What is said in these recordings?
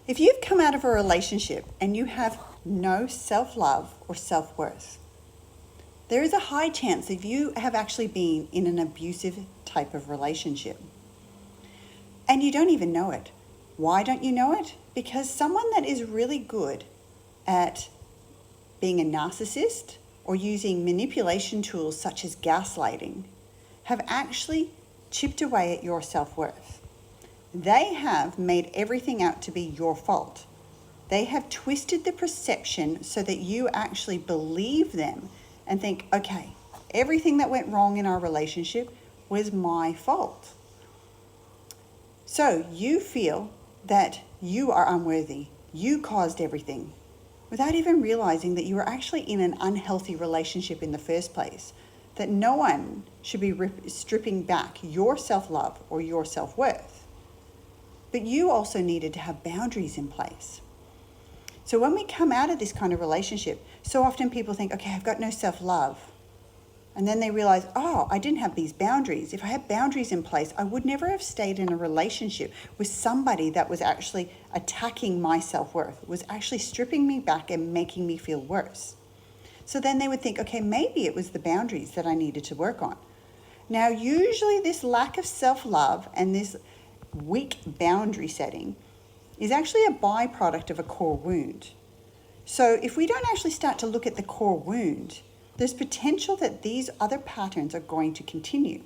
If you've come out of a relationship and you have no self-love or self-worth, there is a high chance that you have actually been in an abusive type of relationship. And you don't even know it. Why don't you know it? Because someone that is really good at being a narcissist or using manipulation tools such as gaslighting have actually chipped away at your self-worth. They have made everything out to be your fault. They have twisted the perception so that you actually believe them and think, okay, everything that went wrong in our relationship was my fault. So you feel that you are unworthy. You caused everything without even realizing that you were actually in an unhealthy relationship in the first place, that no one should be stripping back your self-love or your self-worth. But you also needed to have boundaries in place. So when we come out of this kind of relationship, so often people think, okay, I've got no self-love. And then they realize, oh, I didn't have these boundaries. If I had boundaries in place, I would never have stayed in a relationship with somebody that was actually attacking my self-worth, was actually stripping me back and making me feel worse. So then they would think, okay, maybe it was the boundaries that I needed to work on. Now, usually this lack of self-love and this weak boundary setting is actually a byproduct of a core wound. So if we don't actually start to look at the core wound, there's potential that these other patterns are going to continue.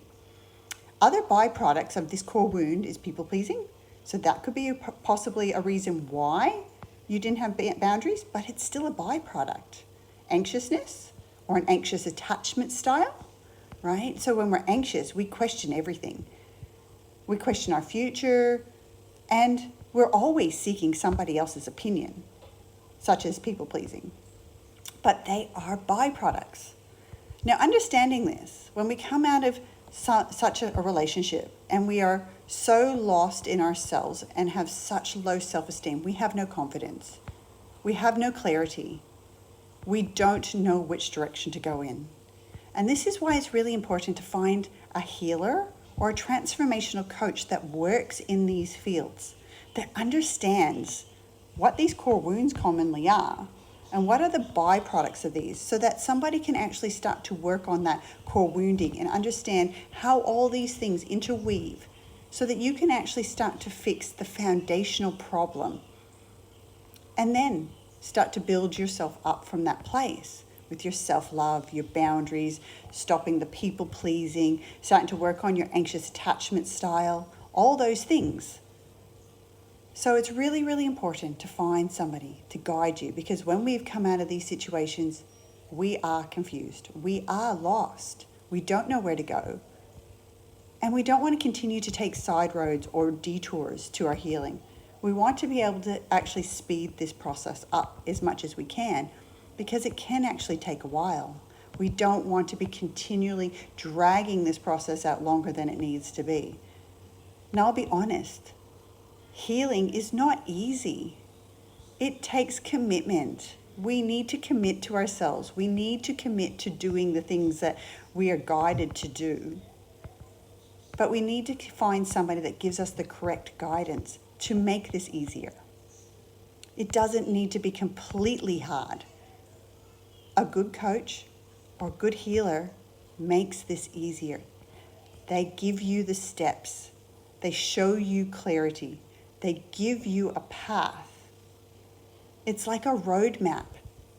Other byproducts of this core wound is people pleasing. So that could be possibly a reason why you didn't have boundaries, but it's still a byproduct. Anxiousness or an anxious attachment style, right? So when we're anxious, we question everything. We question our future, and we're always seeking somebody else's opinion, such as people pleasing. But they are byproducts. Now, understanding this, when we come out of such a relationship and we are so lost in ourselves and have such low self-esteem, we have no confidence. We have no clarity. We don't know which direction to go in. And this is why it's really important to find a healer or a transformational coach that works in these fields, that understands what these core wounds commonly are and what are the byproducts of these, so that somebody can actually start to work on that core wounding and understand how all these things interweave so that you can actually start to fix the foundational problem and then start to build yourself up from that place with your self-love, your boundaries, stopping the people-pleasing, starting to work on your anxious attachment style, all those things. So it's really, really important to find somebody to guide you, because when we've come out of these situations, we are confused. We are lost. We don't know where to go. And we don't want to continue to take side roads or detours to our healing. We want to be able to actually speed this process up as much as we can, because it can actually take a while. We don't want to be continually dragging this process out longer than it needs to be. And I'll be honest, healing is not easy. It takes commitment. We need to commit to ourselves. We need to commit to doing the things that we are guided to do. But we need to find somebody that gives us the correct guidance to make this easier. It doesn't need to be completely hard. A good coach or good healer makes this easier. They give you the steps. They show you clarity. They give you a path. It's like a roadmap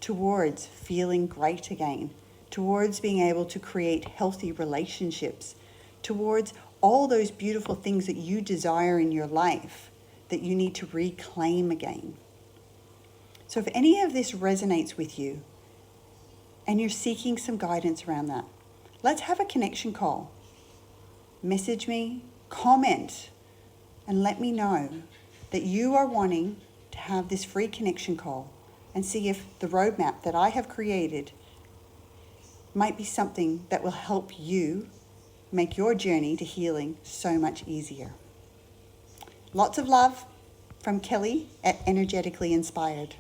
towards feeling great again, towards being able to create healthy relationships, towards all those beautiful things that you desire in your life that you need to reclaim again. So if any of this resonates with you, and you're seeking some guidance around that, let's have a connection call. Message me, comment, and let me know that you are wanting to have this free connection call and see if the roadmap that I have created might be something that will help you make your journey to healing so much easier. Lots of love from Kelly at Energetically Inspired.